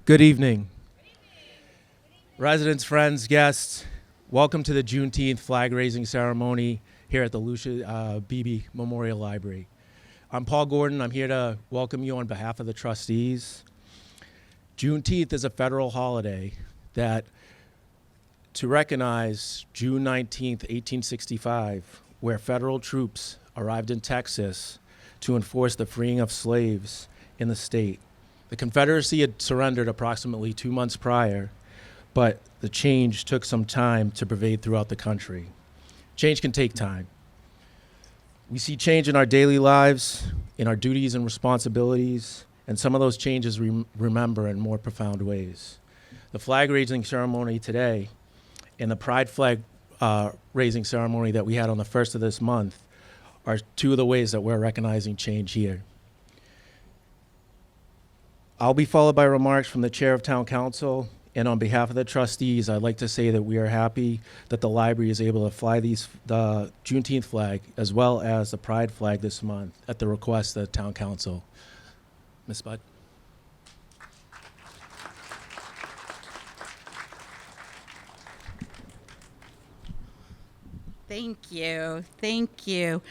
Good evening. Residents, friends, guests, welcome to the Juneteenth Flag Raising ceremony here at the Beebe Memorial Library. I'm Paul Gordon. I'm here to welcome you on behalf of the trustees. Juneteenth is a federal holiday that to recognize June 19th, 1865, where federal troops arrived in Texas to enforce the freeing of slaves in the state. The Confederacy had surrendered approximately 2 months prior, but the change took some time to pervade throughout the country. Change can take time. We see change in our daily lives, in our duties and responsibilities, and some of those changes remember in more profound ways. The flag raising ceremony today and the pride flag raising ceremony that we had on the 1st of this month are two of the ways that we're recognizing change here. I'll be followed by remarks from the chair of town council, and on behalf of the trustees, I'd like to say that we are happy that the library is able to fly the Juneteenth flag as well as the pride flag this month at the request of the town council. Ms. Budd. Thank you. Thank you.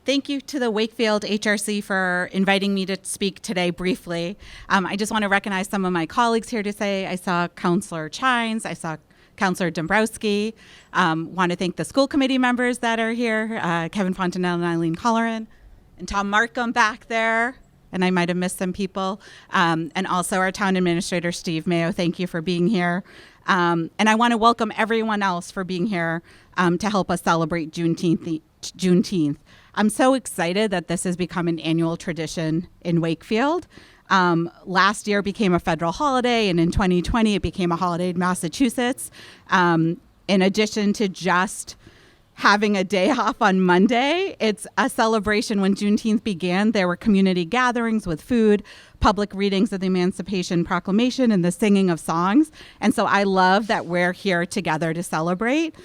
Thank you to the Wakefield HRC for inviting me to speak today briefly. I just want to recognize some of my colleagues here to say I saw Councilor Chines, I saw Councilor Dombrowski. Want to thank the school committee members that are here, Kevin Fontanelle and Eileen Colleran, and Tom Markham back there, and I might have missed some people, and also our town administrator, Steve Mayo. Thank you for being here. And I want to welcome everyone else for being here to help us celebrate Juneteenth. I'm so excited that this has become an annual tradition in Wakefield. Last year became a federal holiday, and in 2020 it became a holiday in Massachusetts. In addition to just having a day off on Monday, it's a celebration. When Juneteenth began, there were community gatherings with food, public readings of the Emancipation Proclamation, and the singing of songs. And so I love that we're here together to celebrate.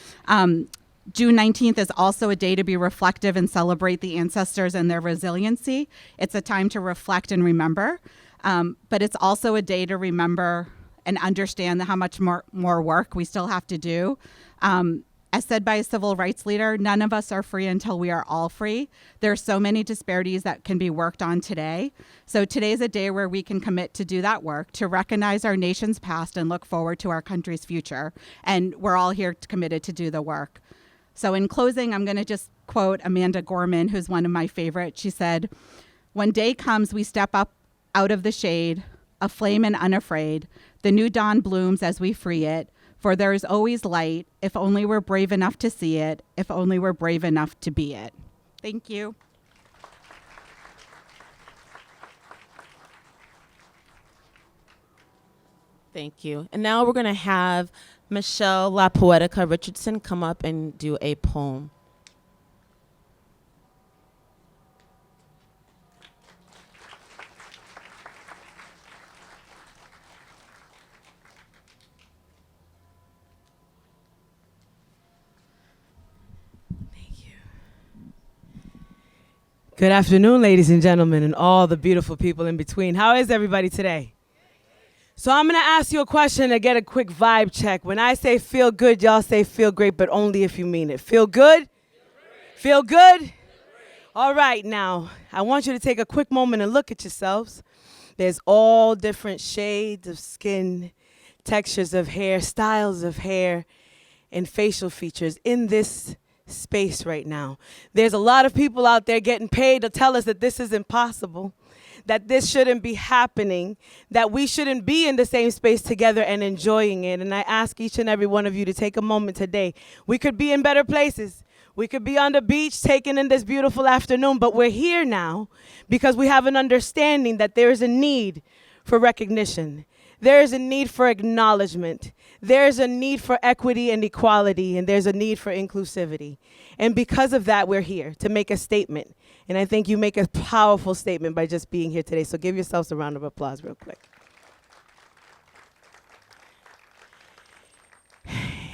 June 19th is also a day to be reflective and celebrate the ancestors and their resiliency. It's a time to reflect and remember, but it's also a day to remember and understand how much more work we still have to do. As said by a civil rights leader, none of us are free until we are all free. There are so many disparities that can be worked on today. So today's a day where we can commit to do that work, to recognize our nation's past and look forward to our country's future. And we're all here committed to do the work. So in closing, I'm going to just quote Amanda Gorman, who's one of my favorites. She said, "When day comes, we step up out of the shade, aflame and unafraid. The new dawn blooms as we free it. For there is always light, if only we're brave enough to see it, if only we're brave enough to be it." Thank you. Thank you. And now we're going to have Michelle La Poetica Richardson come up and do a poem. Good afternoon, ladies and gentlemen, and all the beautiful people in between. How is everybody today? So I'm going to ask you a question to get a quick vibe check. When I say feel good, y'all say feel great, but only if you mean it. Feel good? Feel good? All right, now, I want you to take a quick moment and look at yourselves. There's all different shades of skin, textures of hair, styles of hair, and facial features in this space right now. There's a lot of people out there getting paid to tell us that this is impossible, that this shouldn't be happening, that we shouldn't be in the same space together and enjoying it. And I ask each and every one of you to take a moment today. We could be in better places. We could be on the beach taking in this beautiful afternoon, but we're here now because we have an understanding that there is a need for recognition. There is a need for acknowledgement. There is a need for equity and equality, and there's a need for inclusivity. And because of that, we're here to make a statement. And I think you make a powerful statement by just being here today. So give yourselves a round of applause real quick.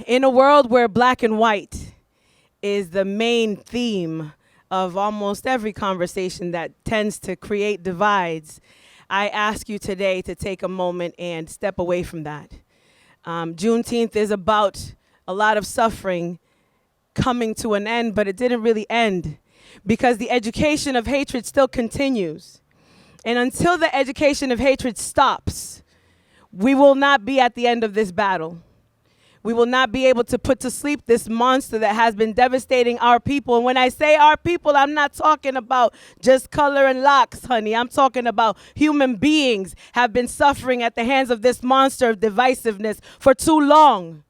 In a world where black and white is the main theme of almost every conversation that tends to create divides, I ask you today to take a moment and step away from that. Juneteenth is about a lot of suffering coming to an end, but it didn't really end because the education of hatred still continues. And until the education of hatred stops, we will not be at the end of this battle. We will not be able to put to sleep this monster that has been devastating our people. And when I say our people, I'm not talking about just color and locks, honey. I'm talking about human beings have been suffering at the hands of this monster of divisiveness for too long.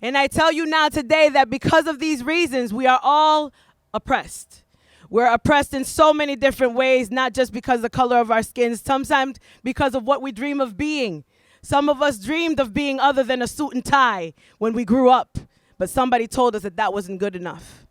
And I tell you now today that because of these reasons, we are all oppressed. We're oppressed in so many different ways, not just because of the color of our skins, sometimes because of what we dream of being. Some of us dreamed of being other than a suit and tie when we grew up, but somebody told us that that wasn't good enough.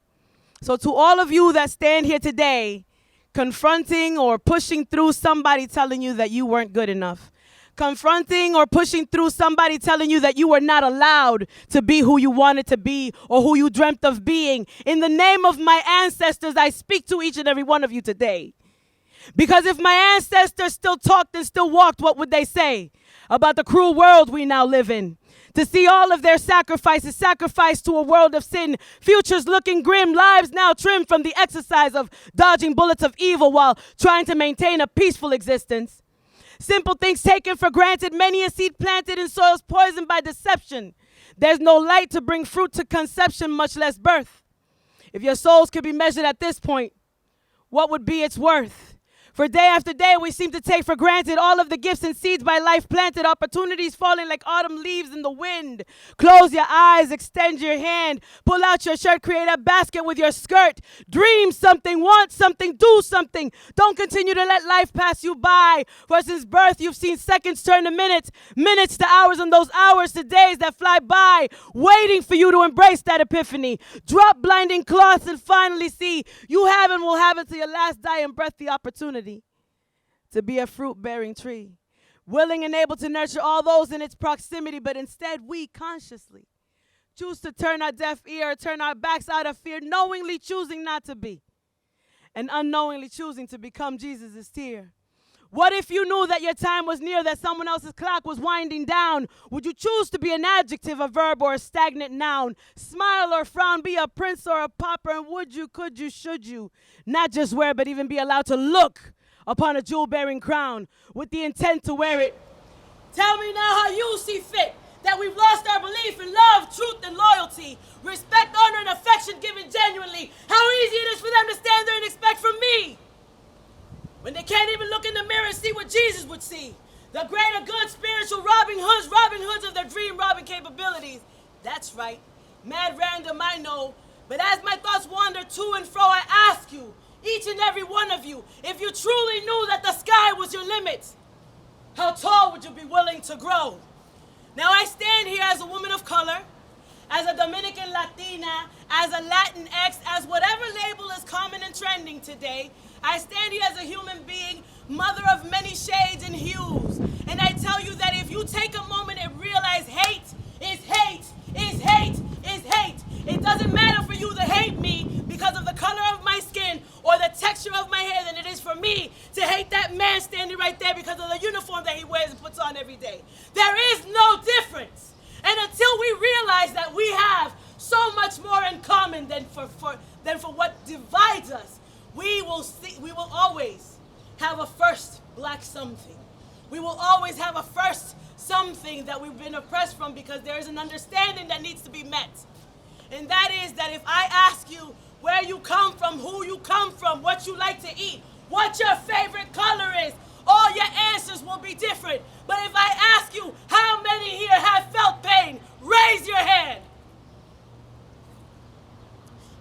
So to all of you that stand here today, confronting or pushing through somebody telling you that you weren't good enough, confronting or pushing through somebody telling you that you were not allowed to be who you wanted to be or who you dreamt of being, in the name of my ancestors, I speak to each and every one of you today. Because if my ancestors still talked and still walked, what would they say about the cruel world we now live in? To see all of their sacrifices sacrificed to a world of sin, futures looking grim, lives now trimmed from the exercise of dodging bullets of evil while trying to maintain a peaceful existence. Simple things taken for granted, many a seed planted in soils poisoned by deception. There's no light to bring fruit to conception, much less birth. If your souls could be measured at this point, what would be its worth? For day after day, we seem to take for granted all of the gifts and seeds by life planted, opportunities falling like autumn leaves in the wind. Close your eyes, extend your hand, pull out your shirt, create a basket with your skirt. Dream something, want something, do something. Don't continue to let life pass you by. For since birth, you've seen seconds turn to minutes, minutes to hours, and those hours to days that fly by, waiting for you to embrace that epiphany. Drop blinding cloths and finally see you have and will have until your last dying breath the opportunity to be a fruit-bearing tree, willing and able to nurture all those in its proximity, but instead we consciously choose to turn our deaf ear, turn our backs out of fear, knowingly choosing not to be, and unknowingly choosing to become Jesus' tear. What if you knew that your time was near, that someone else's clock was winding down? Would you choose to be an adjective, a verb, or a stagnant noun? Smile or frown, be a prince or a pauper, and would you, could you, should you, not just wear, but even be allowed to look upon a jewel-bearing crown with the intent to wear it? Tell me now how you see fit that we've lost our belief in love, truth, and loyalty, respect, honor, and affection given genuinely. How easy it is for them to stand there and expect from me when they can't even look in the mirror and see what Jesus would see. The greater good spiritual Robin Hoods of their dream robbing capabilities. That's right, mad random, I know, but as my thoughts wander to and fro, I ask you, each and every one of you, if you truly knew that the sky was your limit, how tall would you be willing to grow? Now I stand here as a woman of color, as a Dominican Latina, as a Latinx, as whatever label is common and trending today. I stand here as a human being, mother of many shades and hues. And I tell you that if you take a moment and realize hate is hate, is hate, is hate. It doesn't matter for you to hate me because of the color of my skin or the texture of my hair than it is for me to hate that man standing right there because of the uniform that he wears and puts on every day. There is no difference. And until we realize that we have so much more in common than for what divides us, we will always have a first black something. We will always have a first something that we've been oppressed from because there is an understanding that needs to be met. And that is that if I ask you where you come from, who you come from, what you like to eat, what your favorite color is, all your answers will be different. But if I ask you how many here have felt pain, raise your hand.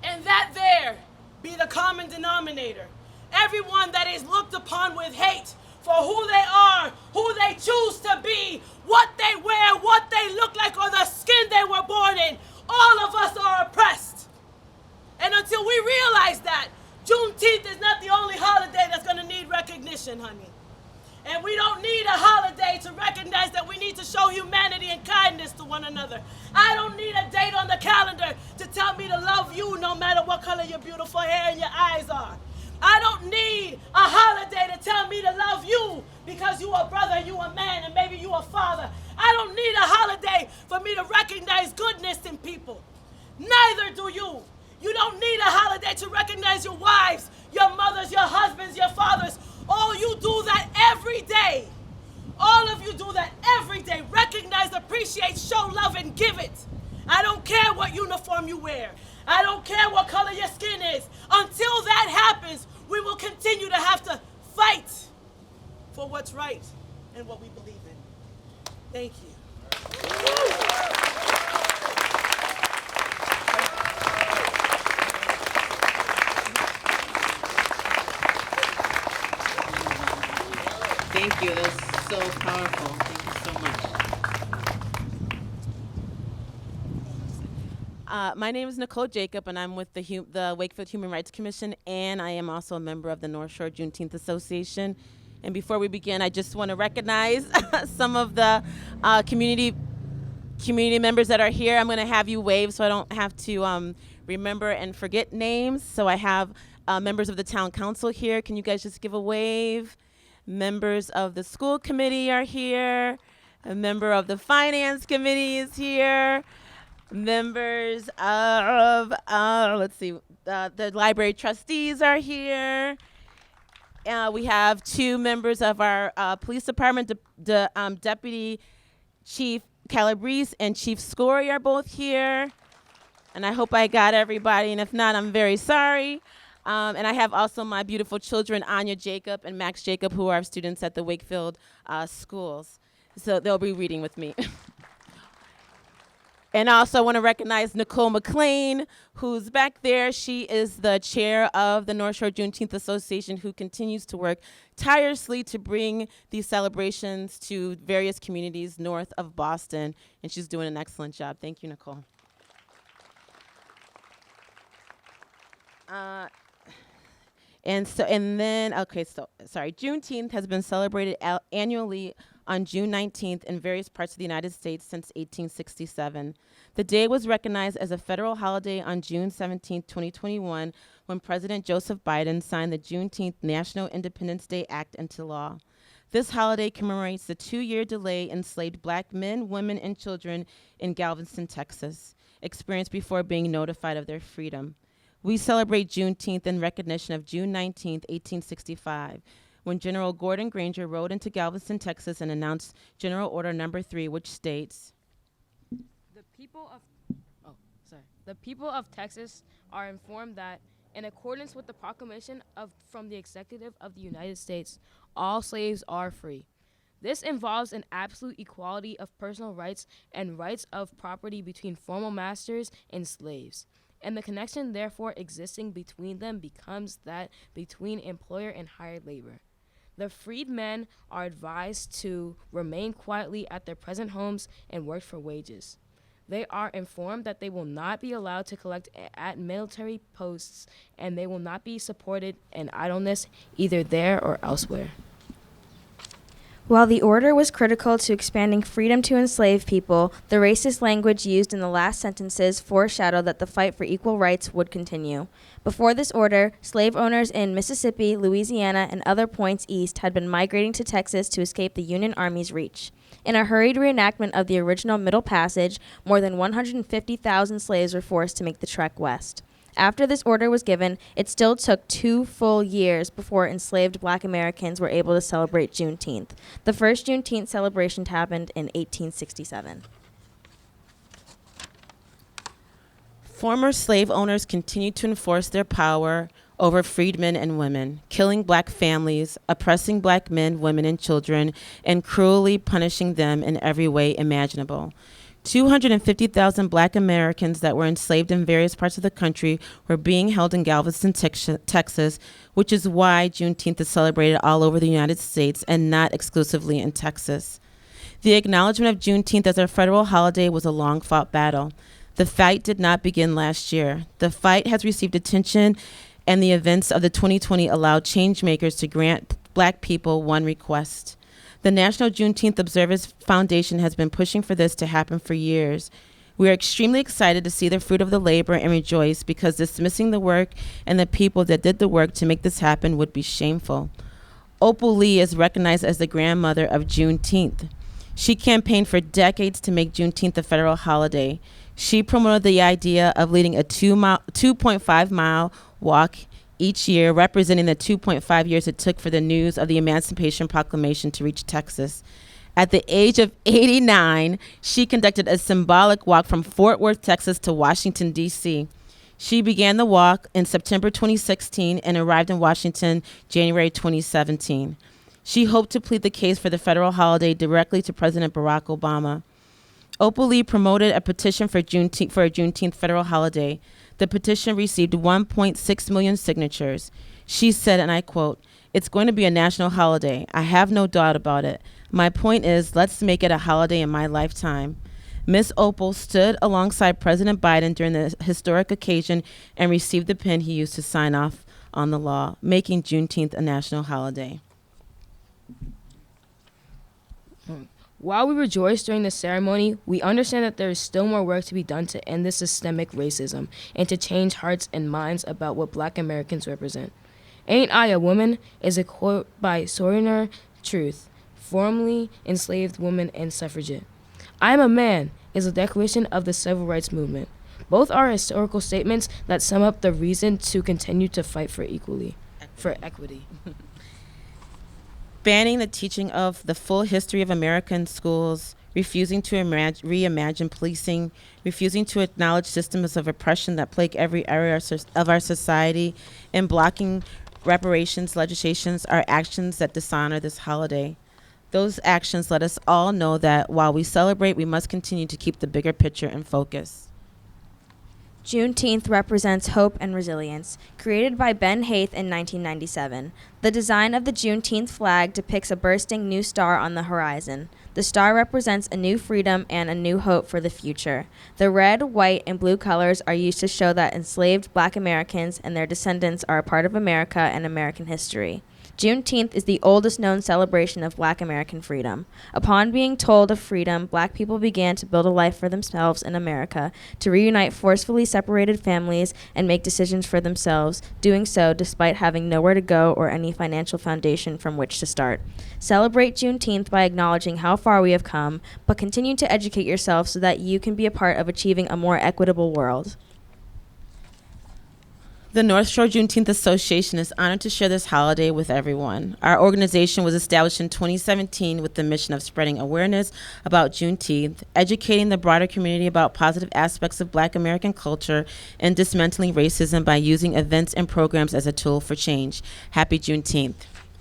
And that there be the common denominator. Everyone that is looked upon with hate for who they are, who they choose to be, what they wear, what they look like, or the skin they were born in, all of us are oppressed. And until we realize that, Juneteenth is not the only holiday that's going to need recognition, honey. And we don't need a holiday to recognize that we need to show humanity and kindness to one another. I don't need a date on the calendar to tell me to love you no matter what color your beautiful hair and your eyes are. I don't need a holiday to tell me to love you because you a brother, you a man, and maybe you a father. I don't need a holiday for me to recognize goodness in people. Neither do you. You don't need a holiday to recognize your wives, your mothers, your husbands, your fathers. All you do that every day. All of you do that every day. Recognize, appreciate, show love, and give it. I don't care what uniform you wear. I don't care what color your skin is. Until that happens, we will continue to have to fight for what's right and what we believe in. Thank you. Thank you. That was so powerful. Thank you so much. My name is Nicole Jacob, and I'm with the Wakefield Human Rights Commission, and I am also a member of the North Shore Juneteenth Association. And before we begin, I just want to recognize some of the community members that are here. I'm going to have you wave so I don't have to remember and forget names. So I have members of the town council here. Can you guys just give a wave? Members of the school committee are here. A member of the finance committee is here. Members of, the library trustees are here. We have two members of our police department, Deputy Chief Calabrese and Chief Scory are both here. And I hope I got everybody, and if not, I'm very sorry. And I have also my beautiful children, Anya Jacob and Max Jacob, who are students at the Wakefield schools. So they'll be reading with me. And I also want to recognize Nicole McLean, who's back there. She is the chair of the North Shore Juneteenth Association, who continues to work tirelessly to bring these celebrations to various communities north of Boston. And she's doing an excellent job. Thank you, Nicole. Juneteenth has been celebrated annually on June 19th in various parts of the United States since 1867. The day was recognized as a federal holiday on June 17, 2021, when President Joseph Biden signed the Juneteenth National Independence Day Act into law. This holiday commemorates the 2-year delay enslaved black men, women, and children in Galveston, Texas, experienced before being notified of their freedom. We celebrate Juneteenth in recognition of June 19, 1865, when General Gordon Granger rode into Galveston, Texas, and announced General Order Number 3, which states, The people of Texas are informed that, in accordance with the proclamation from the Executive of the United States, all slaves are free. This involves an absolute equality of personal rights and rights of property between formal masters and slaves. And the connection therefore existing between them becomes that between employer and hired labor. The freed men are advised to remain quietly at their present homes and work for wages. They are informed that they will not be allowed to collect at military posts, and they will not be supported in idleness either there or elsewhere. While the order was critical to expanding freedom to enslaved people, the racist language used in the last sentences foreshadowed that the fight for equal rights would continue. Before this order, slave owners in Mississippi, Louisiana, and other points east had been migrating to Texas to escape the Union Army's reach. In a hurried reenactment of the original Middle Passage, more than 150,000 slaves were forced to make the trek west. After this order was given, it still took 2 full years before enslaved black Americans were able to celebrate Juneteenth. The first Juneteenth celebration happened in 1867. Former slave owners continued to enforce their power over freedmen and women, killing black families, oppressing black men, women, and children, and cruelly punishing them in every way imaginable. 250,000 black Americans that were enslaved in various parts of the country were being held in Galveston, Texas, which is why Juneteenth is celebrated all over the United States and not exclusively in Texas. The acknowledgement of Juneteenth as a federal holiday was a long-fought battle. The fight did not begin last year. The fight has received attention, and the events of the 2020 allowed change makers to grant black people one request. The National Juneteenth Observers Foundation has been pushing for this to happen for years. We are extremely excited to see the fruit of the labor and rejoice, because dismissing the work and the people that did the work to make this happen would be shameful. Opal Lee is recognized as the grandmother of Juneteenth. She campaigned for decades to make Juneteenth a federal holiday. She promoted the idea of leading a 2.5 mile walk each year, representing the 2.5 years it took for the news of the Emancipation Proclamation to reach Texas. At the age of 89, she conducted a symbolic walk from Fort Worth, Texas to Washington, D.C. She began the walk in September 2016 and arrived in Washington January 2017. She hoped to plead the case for the federal holiday directly to President Barack Obama. Opal Lee promoted a petition for a Juneteenth federal holiday. The petition received 1.6 million signatures. She said, and I quote, "It's going to be a national holiday. I have no doubt about it. My point is, let's make it a holiday in my lifetime." Miss Opal stood alongside President Biden during the historic occasion and received the pen he used to sign off on the law, making Juneteenth a national holiday. While we rejoice during the ceremony, we understand that there is still more work to be done to end this systemic racism and to change hearts and minds about what Black Americans represent. "Ain't I a Woman" is a quote by Sojourner Truth, formerly enslaved woman and suffragette. "I am a man" is a declaration of the civil rights movement. Both are historical statements that sum up the reason to continue to fight for equity. Banning the teaching of the full history of American schools, refusing to reimagine policing, refusing to acknowledge systems of oppression that plague every area of our society, and blocking reparations legislations are actions that dishonor this holiday. Those actions let us all know that while we celebrate, we must continue to keep the bigger picture in focus. Juneteenth represents hope and resilience. Created by Ben Haith in 1997, the design of the Juneteenth flag depicts a bursting new star on the horizon. The star represents a new freedom and a new hope for the future. The red, white, and blue colors are used to show that enslaved Black Americans and their descendants are a part of America and American history. Juneteenth is the oldest known celebration of Black American freedom. Upon being told of freedom, Black people began to build a life for themselves in America, to reunite forcefully separated families and make decisions for themselves, doing so despite having nowhere to go or any financial foundation from which to start. Celebrate Juneteenth by acknowledging how far we have come, but continue to educate yourself so that you can be a part of achieving a more equitable world. The North Shore Juneteenth Association is honored to share this holiday with everyone. Our organization was established in 2017 with the mission of spreading awareness about Juneteenth, educating the broader community about positive aspects of Black American culture, and dismantling racism by using events and programs as a tool for change. Happy Juneteenth.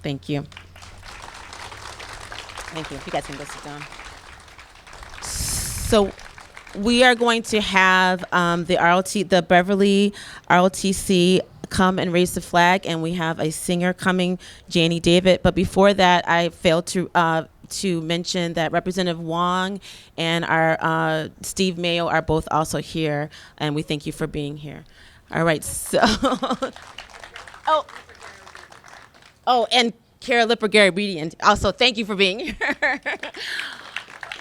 Thank you. Thank you. You guys can go sit down. So we are going to have the Beverly ROTC come and raise the flag, and we have a singer coming, Janey David. But before that, I failed to mention that Representative Wong and our Steve Mayo are both also here, and we thank you for being here. All right, so and Kara Lipper-Gary Beatty, and also thank you for being here.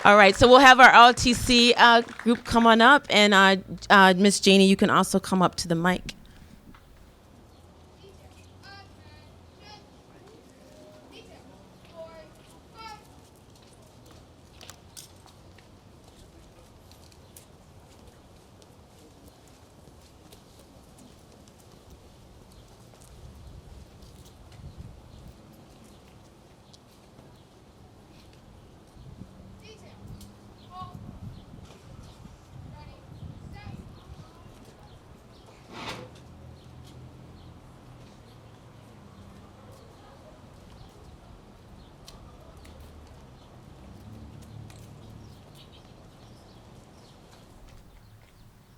All right, so we'll have our ROTC group come on up, and Miss Janey, you can also come up to the mic.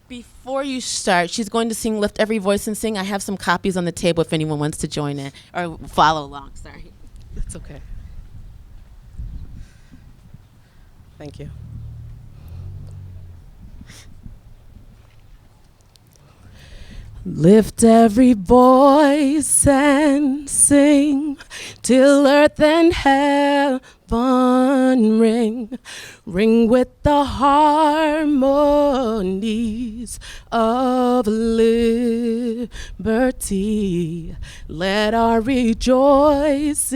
Before you start, she's going to sing Lift Every Voice and Sing. I have some copies on the table if anyone wants to join in or follow along. Sorry. That's okay. Thank you. Lift every voice and sing till earth and heaven fun ring, ring with the harmonies of liberty. Let our rejoicing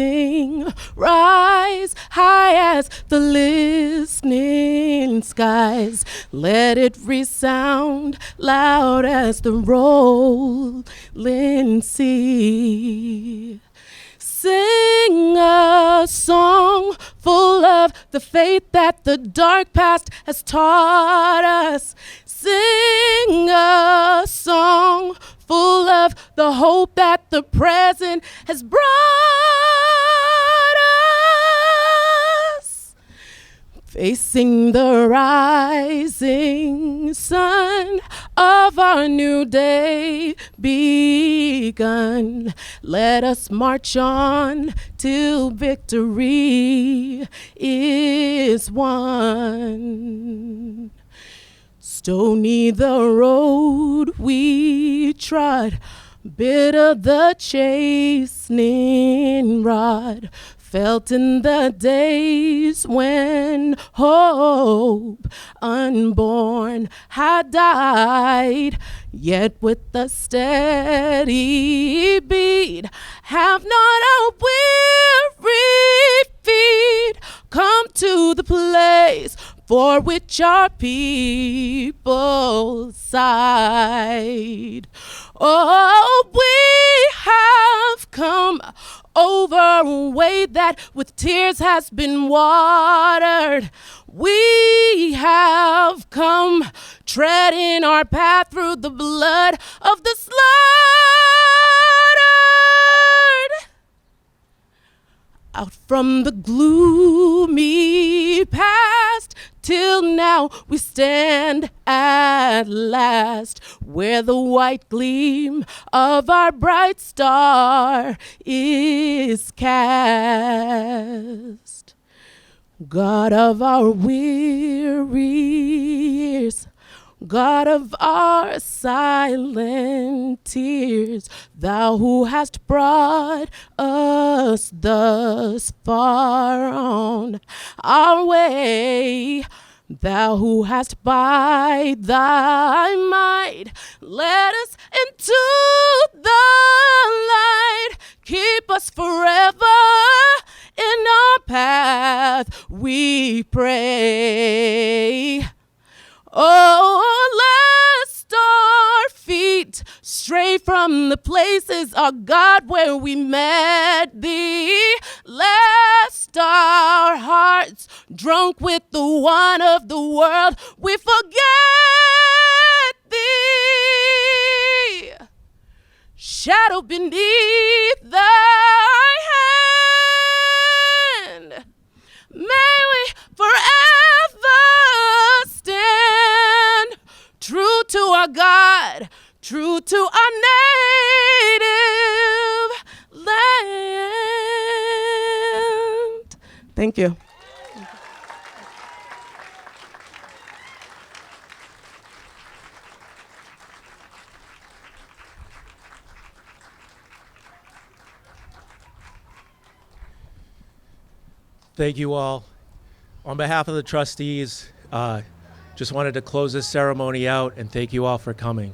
rise high as the listening skies. Let it resound loud as the rolling sea. Sing a song full of the faith that the dark past has taught us. Sing a song full of the hope that the present has brought us. Facing the rising sun of our new day begun, let us march on till victory is won. Stony the road we trod, bitter the chastening rod, felt in the days when hope unborn had died. Yet with a steady beat have not our weary feet come to the place for which our people sighed. Oh, we have come over a way that with tears has been watered. We have come treading our path through the blood of the slaughtered. Out from the gloomy past till now we stand at last, where the white gleam of our bright star is cast. God of our weary years, God of our silent tears, thou who hast brought us thus far on our way, thou who hast by thy might led us into the light, keep us forever in our path, we pray. Oh, lest our feet stray from the places, our God, where we met thee, lest our hearts, drunk with the wine of the world, we forget thee. Shadow beneath thy hand, may we forever stand true to our God, true to our native land. Thank you. Thank you all. On behalf of the trustees, just wanted to close this ceremony out and thank you all for coming.